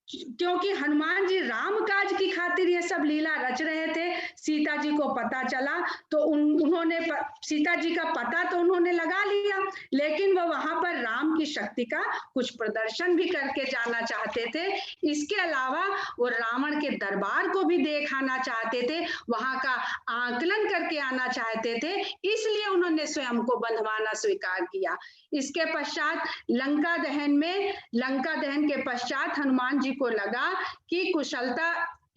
क्योंकि हनुमान जी राम काज की खातिर ये सब लीला रच रहे थे, सीता जी को पता चला तो उन्होंने सीता जी का पता तो उन्होंने लगा लिया, लेकिन वो वहां पर राम की शक्ति का कुछ प्रदर्शन भी करके जाना चाहते थे। इसके अलावा वो रावण के दरबार को भी देख आना चाहते थे, वहां का आकलन करके आना चाहते थे, इसलिए उन्होंने स्वयं को बंधवाना स्वीकार किया। इसके पश्चात लंका दहन के पश्चात हनुमान जी को लगा कि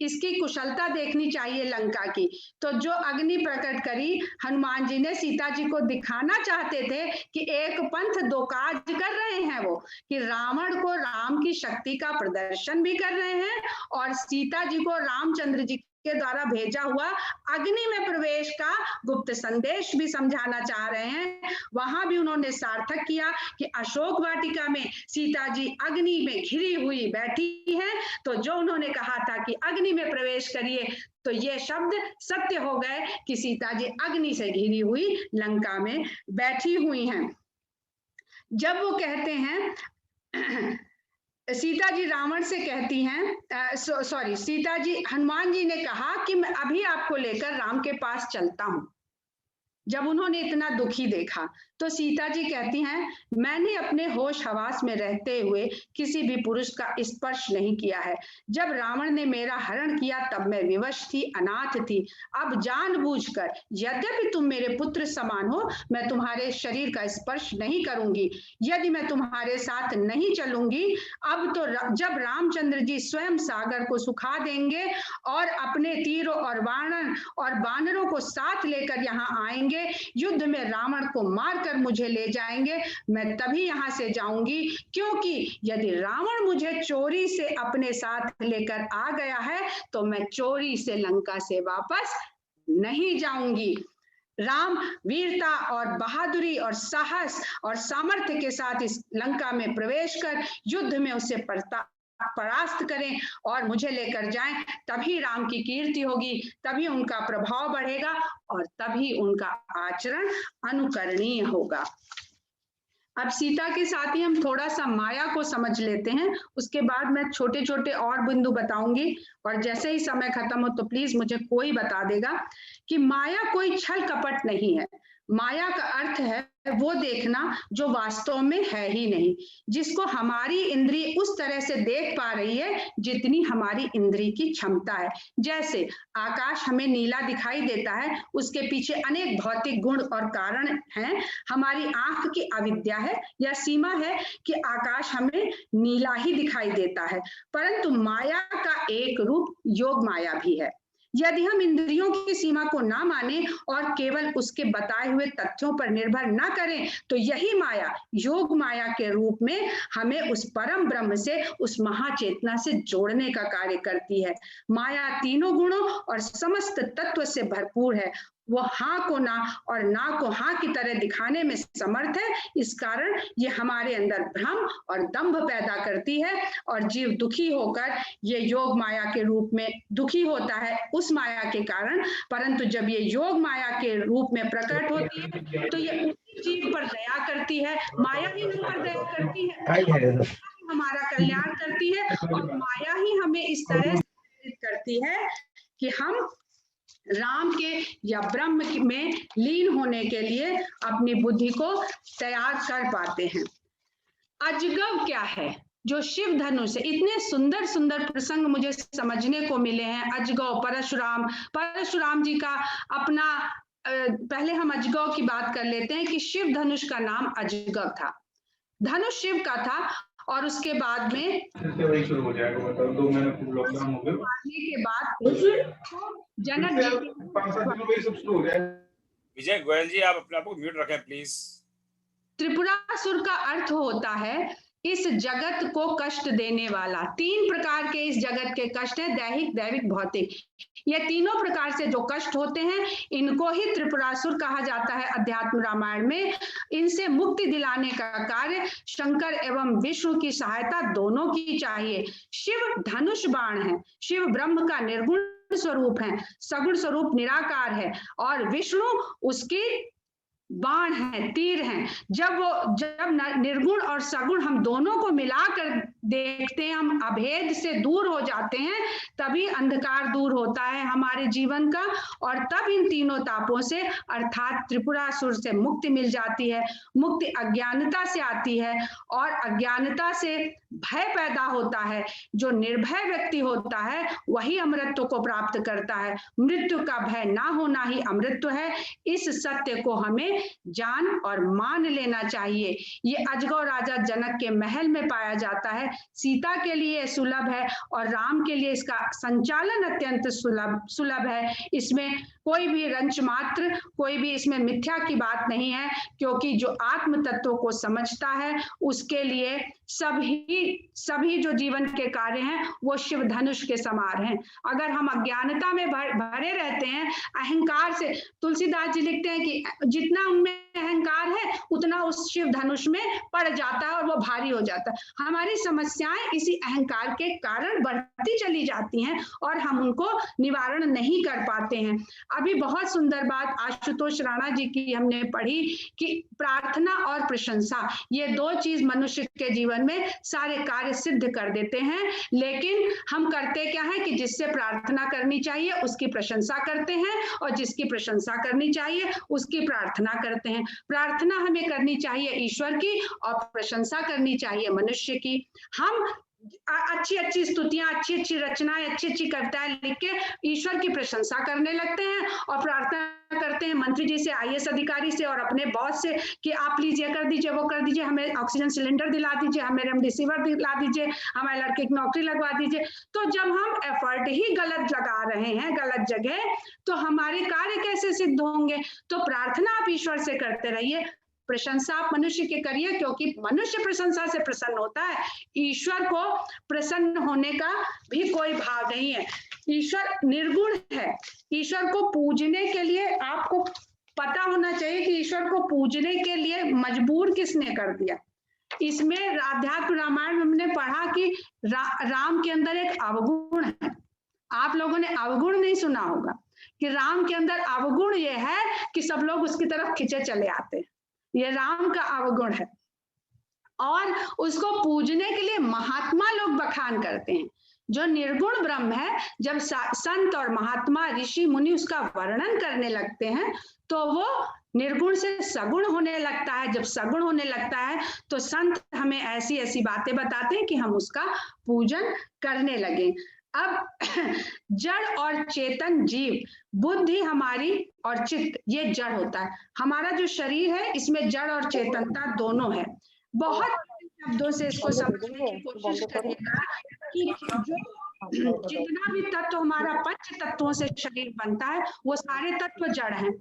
इसकी कुशलता देखनी चाहिए लंका की, तो जो अग्नि प्रकट करी हनुमान जी ने सीता जी को दिखाना चाहते थे कि एक पंथ दो काज कर रहे हैं, वो कि रावण को राम की शक्ति का प्रदर्शन भी कर रहे हैं और सीता जी को रामचंद्र जी के द्वारा भेजा हुआ अग्नि में प्रवेश का गुप्त संदेश भी समझाना चाह रहे हैं। वहां भी उन्होंने सार्थक किया कि अशोक वाटिका में सीता जी अग्नि में घिरी हुई बैठी हैं, तो जो उन्होंने कहा था कि अग्नि में प्रवेश करिए, तो ये शब्द सत्य हो गए कि सीता जी अग्नि से घिरी हुई लंका में बैठी हुई हैं। जब वो कहते हैं सीता जी रावण से कहती हैं, सीता जी हनुमान जी ने कहा कि मैं अभी आपको लेकर राम के पास चलता हूं। जब उन्होंने इतना दुखी देखा तो सीता जी कहती हैं, मैंने अपने होश हवास में रहते हुए किसी भी पुरुष का स्पर्श नहीं किया है। जब रावण ने मेरा हरण किया तब मैं विवश थी, अनाथ थी। अब जानबूझकर, यद्यपि तुम मेरे पुत्र समान हो, मैं तुम्हारे शरीर का स्पर्श नहीं करूंगी। यदि मैं तुम्हारे साथ नहीं चलूंगी, अब तो जब रामचंद्र जी स्वयं सागर को सुखा देंगे और अपने तीरों और बानरों को साथ लेकर यहाँ आएंगे, युद्ध में रावण को मारकर मुझे ले जाएंगे, मैं तभी यहां से जाऊंगी, क्योंकि यदि रावण मुझे चोरी से अपने साथ लेकर आ गया है तो मैं चोरी से लंका से वापस नहीं जाऊंगी। राम वीरता और बहादुरी और साहस और सामर्थ्य के साथ इस लंका में प्रवेश कर युद्ध में उसे परास्त करें और मुझे लेकर जाएं, तभी राम की कीर्ति होगी, तभी उनका प्रभाव बढ़ेगा और तभी उनका आचरण अनुकरणीय होगा। अब सीता के साथ ही हम थोड़ा सा माया को समझ लेते हैं, उसके बाद मैं छोटे छोटे और बिंदु बताऊंगी और जैसे ही समय खत्म हो तो प्लीज मुझे कोई बता देगा कि माया कोई छल कपट नहीं है। माया का अर्थ है वो देखना जो वास्तव में है ही नहीं, जिसको हमारी इंद्रिय उस तरह से देख पा रही है जितनी हमारी इंद्रिय की क्षमता है। जैसे आकाश हमें नीला दिखाई देता है, उसके पीछे अनेक भौतिक गुण और कारण हैं। हमारी आंख की अविद्या है या सीमा है कि आकाश हमें नीला ही दिखाई देता है, परंतु माया का एक रूप योग माया भी है। यदि हम इंद्रियों की सीमा को ना माने और केवल उसके बताए हुए तथ्यों पर निर्भर ना करें, तो यही माया योग माया के रूप में हमें उस परम ब्रह्म से, उस महाचेतना से जोड़ने का कार्य करती है। माया तीनों गुणों और समस्त तत्व से भरपूर है। वो हाँ को ना और ना को हाँ की तरह दिखाने में समर्थ है। इस कारण ये हमारे अंदर भ्रम और दंभ पैदा करती है और जीव दुखी होकर ये योग माया के रूप में दुखी होता है उस माया के कारण। परंतु जब ये योग माया के रूप में प्रकट होती है तो ये उसी जीव पर दया करती है, माया ही हम पर दया करती है, हमारा कल्याण करती है और माया ही हमें इस तरह से करती है कि हम राम के या ब्रह्म में लीन होने के लिए अपनी बुद्धि को तैयार कर पाते हैं। अजगव क्या है? जो शिव धनुष है। इतने सुंदर सुंदर प्रसंग मुझे समझने को मिले हैं। अजगव, परशुराम जी का अपना पहले हम अजगव की बात कर लेते हैं कि शिव धनुष का नाम अजगव था। धनुष शिव का था और उसके बाद में वही शुरू हो जाएगा, मतलब 2 महीने लॉकडाउन हो गया के बाद जनक जी 5-7 दिनों में सब शुरू हो जाएगा। विजय गोयल जी, आप अपने आप को म्यूट रखें प्लीज। त्रिपुरासुर का अर्थ होता है इस जगत को कष्ट देने वाला। 3 प्रकार के इस जगत के कष्ट हैं, दैहिक, दैविक, भौतिक। ये तीनों प्रकार से जो कष्ट होते हैं इनको ही त्रिपुरासुर कहा जाता है अध्यात्म रामायण में। इनसे मुक्ति दिलाने का कार्य शंकर एवं विष्णु की सहायता दोनों की चाहिए। शिव धनुष बाण है, शिव ब्रह्म का निर्गुण स्वरूप है, सगुण स्वरूप निराकार है और विष्णु उसकी बाण है, तीर हैं। जब निर्गुण और सगुण हम दोनों को मिलाकर देखते हैं, हम अभेद से दूर हो जाते हैं, तभी अंधकार दूर होता है हमारे जीवन का और तब इन तीनों तापों से अर्थात त्रिपुरासुर से मुक्ति मिल जाती है। मुक्ति अज्ञानता से आती है और अज्ञानता से भय पैदा होता है। जो निर्भय व्यक्ति होता है वही अमृतत्व को प्राप्त करता है। मृत्यु का भय ना होना ही अमृतत्व है। इस सत्य को हमें जान और मान लेना चाहिए। ये अजगव राजा जनक के महल में पाया जाता है। सीता के लिए सुलभ है और राम के लिए इसका संचालन अत्यंत सुलभ है। इसमें कोई भी रंच मात्र, कोई भी इसमें मिथ्या की बात नहीं है, क्योंकि जो आत्म तत्व को समझता है उसके लिए सभी जो जीवन के कार्य हैं वो शिव धनुष के समान हैं। अगर हम अज्ञानता में भरे रहते हैं, अहंकार से, तुलसीदास जी लिखते हैं कि जितना उनमें अहंकार है उतना उस शिव धनुष में पड़ जाता है और वो भारी हो जाता है। हमारी समस्याएं इसी अहंकार के कारण बढ़ती चली जाती हैं और हम उनको निवारण नहीं कर पाते हैं। अभी बहुत सुंदर बात आशुतोष राणा जी की हमने पढ़ी कि प्रार्थना और प्रशंसा, ये 2 चीज मनुष्य के जीवन में सारे कार्य सिद्ध कर देते हैं। लेकिन हम करते क्या है कि जिससे प्रार्थना करनी चाहिए उसकी प्रशंसा करते हैं और जिसकी प्रशंसा करनी चाहिए उसकी प्रार्थना करते हैं। प्रार्थना हमें करनी चाहिए ईश्वर की और प्रशंसा करनी चाहिए मनुष्य की। हम अच्छी स्तुतियां, अच्छी रचनाएं, अच्छी कविताएं लिख के ईश्वर की प्रशंसा करने लगते हैं और प्रार्थना करते हैं मंत्री जी से, IAS अधिकारी से और अपने बॉस से कि आप प्लीज ये कर दीजिए, वो कर दीजिए, हमें ऑक्सीजन सिलेंडर दिला दीजिए, हमें रेमडेसिविर दिला दीजिए, हमारे लड़के की नौकरी लगवा दीजिए। तो जब हम एफर्ट ही गलत लगा रहे हैं, गलत जगह, तो हमारे कार्य कैसे सिद्ध होंगे? तो प्रार्थना आप ईश्वर से करते रहिए, प्रशंसा आप मनुष्य के करिए, क्योंकि मनुष्य प्रशंसा से प्रसन्न होता है। ईश्वर को प्रसन्न होने का भी कोई भाव नहीं है। ईश्वर निर्गुण है। ईश्वर को पूजने के लिए आपको पता होना चाहिए कि ईश्वर को पूजने के लिए मजबूर किसने कर दिया। इसमें अध्यात्म रामायण में हमने पढ़ा कि राम के अंदर एक अवगुण है। आप लोगों ने अवगुण नहीं सुना होगा कि राम के अंदर अवगुण यह है कि सब लोग उसकी तरफ खिंचे चले आते हैं। ये राम का अवगुण है और उसको पूजने के लिए महात्मा लोग बखान करते हैं। जो निर्गुण ब्रह्म है, जब संत और महात्मा, ऋषि मुनि उसका वर्णन करने लगते हैं तो वो निर्गुण से सगुण होने लगता है। जब सगुण होने लगता है तो संत हमें ऐसी ऐसी बातें बताते हैं कि हम उसका पूजन करने लगे। अब जड़ और चेतन जीव, बुद्धि हमारी और चित्त, ये जड़ होता है। हमारा जो शरीर है इसमें जड़ और चेतनता दोनों है। बहुत शब्दों से इसको समझने की कोशिश करिएगा कि जो जितना भी तत्व हमारा पंच तत्वों से शरीर बनता है वो सारे तत्व जड़ हैं।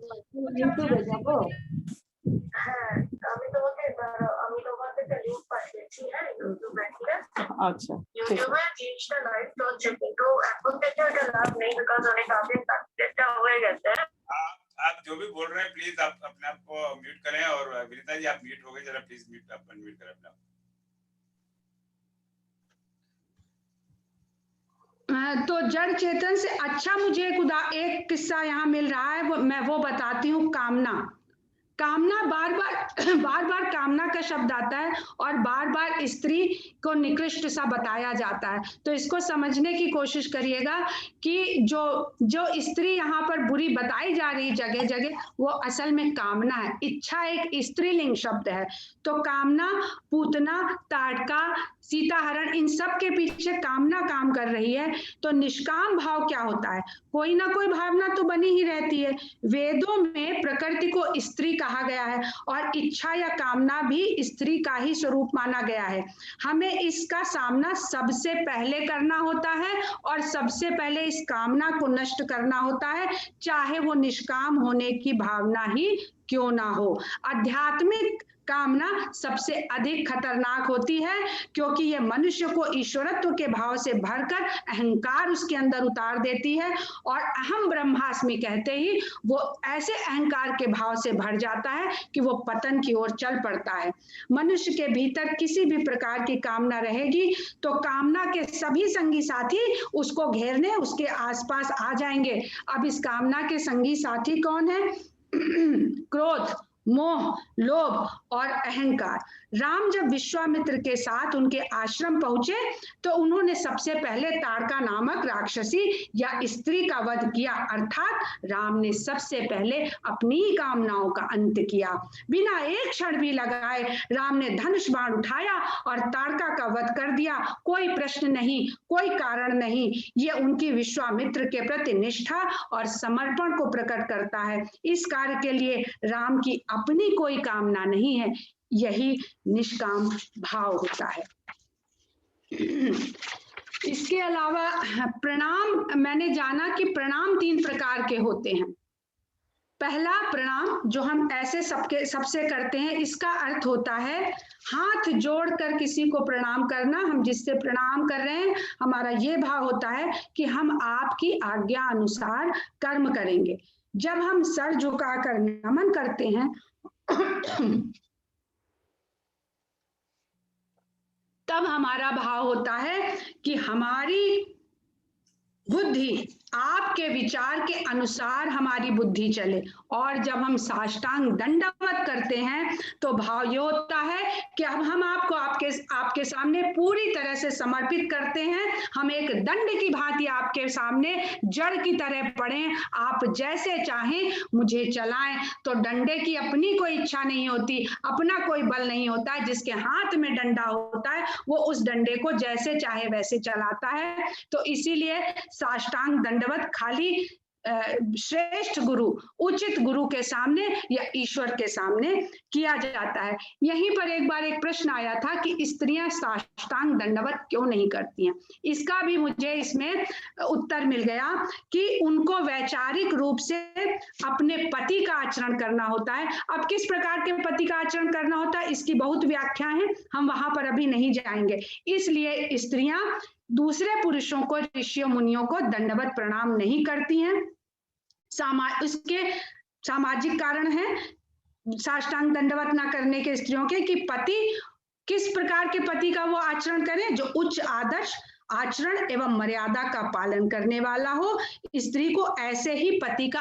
আচ্ছা आप जो भी बोल रहे हैं प्लीज आप अपने आप को म्यूट करें। और विनीता जी आप म्यूट हो गए, जरा प्लीज म्यूट करें अपने आप। तो जड़ चेतन से अच्छा मुझे एक किस्सा यहाँ मिल रहा है, मैं वो बताती हूँ। कामना, कामना बार बार कामना का शब्द आता है और बार बार स्त्री को निकृष्ट सा बताया जाता है। तो इसको समझने की कोशिश करिएगा कि जो स्त्री यहाँ पर बुरी बताई जा रही जगह जगह वो असल में कामना है। इच्छा एक स्त्रीलिंग शब्द है। तो कामना, पूतना, ताड़का, सीताहरण, इन सब के पीछे कामना काम कर रही है। तो निष्काम भाव क्या होता है? कोई ना कोई भावना तो बनी ही रहती है। वेदों में प्रकृति को स्त्री कहा गया है और इच्छा या कामना भी स्त्री का ही स्वरूप माना गया है। हमें इसका सामना सबसे पहले करना होता है और सबसे पहले इस कामना को नष्ट करना होता है, चाहे वो निष्काम होने की भावना ही क्यों ना हो। आध्यात्मिक कामना सबसे अधिक खतरनाक होती है क्योंकि ये मनुष्य को ईश्वरत्व के भाव से भरकर अहंकार उसके अंदर उतार देती है और अहम ब्रह्मास्मि कहते ही वो ऐसे अहंकार के भाव से भर जाता है कि वो पतन की ओर चल पड़ता है। मनुष्य के भीतर किसी भी प्रकार की कामना रहेगी तो कामना के सभी संगी साथी उसको घेरने, उसके आसपास आ जाएंगे। अब इस कामना के संगी साथी कौन है? क्रोध, मोह, लोभ और अहंकार। राम जब विश्वामित्र के साथ उनके आश्रम पहुंचे तो उन्होंने सबसे पहले ताड़का नामक राक्षसी या स्त्री का वध किया, अर्थात राम ने सबसे पहले अपनी कामनाओं का अंत किया। बिना एक क्षण भी लगाए राम ने धनुष बाण उठाया और ताड़का का वध कर दिया। कोई प्रश्न नहीं, कोई कारण नहीं। ये उनकी विश्वामित्र के प्रति निष्ठा और समर्पण को प्रकट करता है। इस कार्य के लिए राम की अपनी कोई कामना नहीं है। यही निष्काम भाव होता है। इसके अलावा प्रणाम, मैंने जाना कि प्रणाम 3 प्रकार के होते हैं। पहला प्रणाम जो हम ऐसे सबसे करते हैं, इसका अर्थ होता है हाथ जोड़कर किसी को प्रणाम करना। हम जिससे प्रणाम कर रहे हैं, हमारा ये भाव होता है कि हम आपकी आज्ञा अनुसार कर्म करेंगे। जब हम सर झुकाकर नमन करते हैं तब हमारा भाव होता है कि हमारी बुद्धि आपके विचार के अनुसार हमारी बुद्धि चले। और जब हम साष्टांग दंडवत करते हैं तो भाव ये होता है कि अब हम आपको आपके सामने पूरी तरह से समर्पित करते हैं। हम एक दंड की भांति आपके सामने जड़ की तरह पड़े, आप जैसे चाहें मुझे चलाएं। तो डंडे की अपनी कोई इच्छा नहीं होती, अपना कोई बल नहीं होता है। जिसके हाथ में डंडा होता है वो उस डंडे को जैसे चाहे वैसे चलाता है। तो इसीलिए साष्टांग दंडवत खाली श्रेष्ठ गुरु, उचित गुरु के सामने या ईश्वर के सामने किया जाता है। यहीं पर एक बार एक प्रश्न आया था कि स्त्रियां साष्टांग दंडवत क्यों नहीं करती हैं। इसका भी मुझे इसमें उत्तर मिल गया कि उनको वैचारिक रूप से अपने पति का आचरण करना होता है। अब किस प्रकार के पति का आचरण करना होता है इसकी बहुत व्याख्या है, हम वहां पर अभी नहीं जाएंगे। इसलिए स्त्रियां दूसरे पुरुषों को, ऋषियों मुनियों को दंडवत प्रणाम नहीं करती हैं। उसके सामाजिक कारण है साष्टांग दंडवत ना करने के स्त्रियों के कि पति किस प्रकार के पति का वो आचरण करें जो उच्च आदर्श, आचरण एवं मर्यादा का पालन करने वाला हो। स्त्री को ऐसे ही पति का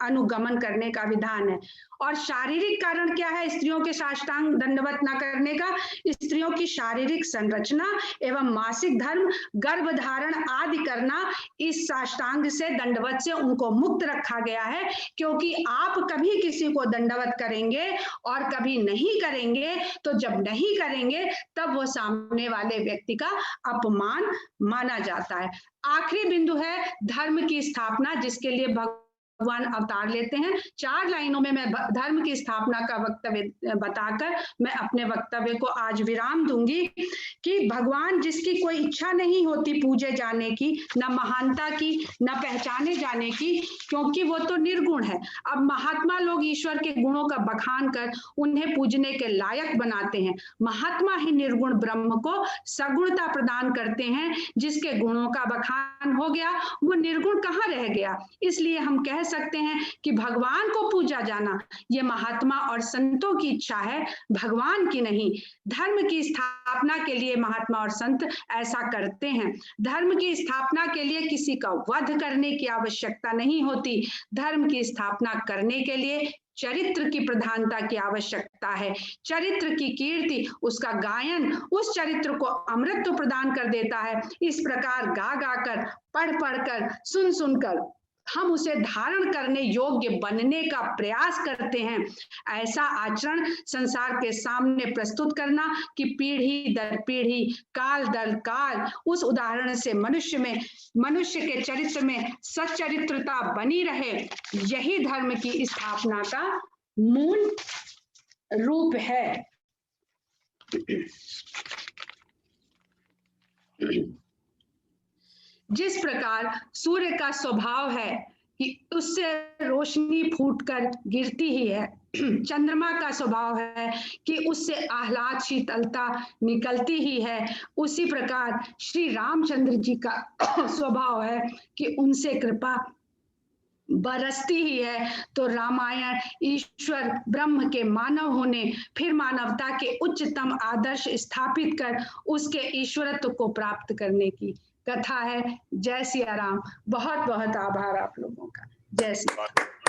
अनुगमन करने का विधान है। और शारीरिक कारण क्या है स्त्रियों के साष्टांग दंडवत न करने का? स्त्रियों की शारीरिक संरचना एवं मासिक धर्म, गर्भधारण आदि करना इस साष्टांग से, दंडवत से उनको मुक्त रखा गया है। क्योंकि आप कभी किसी को दंडवत करेंगे और कभी नहीं करेंगे तो जब नहीं करेंगे तब वो सामने वाले व्यक्ति का अपमान माना जाता है। आखिरी बिंदु है धर्म की स्थापना, जिसके लिए भगवान अवतार लेते हैं। 4 लाइनों में मैं धर्म की स्थापना का वक्तव्य बताकर मैं अपने वक्तव्य को आज विराम दूंगी कि भगवान जिसकी कोई इच्छा नहीं होती पूजे जाने की, न महानता की, न पहचाने जाने की, क्योंकि वो तो निर्गुण है। अब महात्मा लोग ईश्वर के गुणों का बखान कर उन्हें पूजने के लायक बनाते हैं। महात्मा ही निर्गुण ब्रह्म को सगुणता प्रदान करते हैं। जिसके गुणों का बखान हो गया वो निर्गुण कहाँ रह गया। इसलिए हम कह सकते हैं कि भगवान को पूजा जाना ये महात्मा और संतों की इच्छा है, भगवान की नहीं। धर्म की स्थापना के लिए महात्मा और संत ऐसा करते हैं। धर्म की स्थापना के लिए किसी का वध करने की आवश्यकता नहीं होती। धर्म की स्थापना करने के लिए चरित्र की प्रधानता की आवश्यकता है। चरित्र की कीर्ति, उसका गायन उस चरित्र को अमृत प्रदान कर देता है। इस प्रकार गा गा कर, पढ़ पढ़ कर, सुन सुन कर हम उसे धारण करने योग्य बनने का प्रयास करते हैं। ऐसा आचरण संसार के सामने प्रस्तुत करना कि पीढ़ी दर पीढ़ी, काल दर काल उस उदाहरण से मनुष्य के चरित्र में सच्चरित्रता बनी रहे, यही धर्म की स्थापना का मूल रूप है। जिस प्रकार सूर्य का स्वभाव है कि उससे रोशनी फूटकर गिरती ही है, चंद्रमा का स्वभाव है कि उससे आह्लाद शीतलता निकलती ही है, उसी प्रकार श्री रामचंद्र जी का स्वभाव है कि उनसे कृपा बरसती ही है। तो रामायण ईश्वर ब्रह्म के मानव होने, फिर मानवता के उच्चतम आदर्श स्थापित कर उसके ईश्वरत्व को प्राप्त करने की कथा है। जय सिया राम। बहुत बहुत आभार आप लोगों का। जय सिया राम।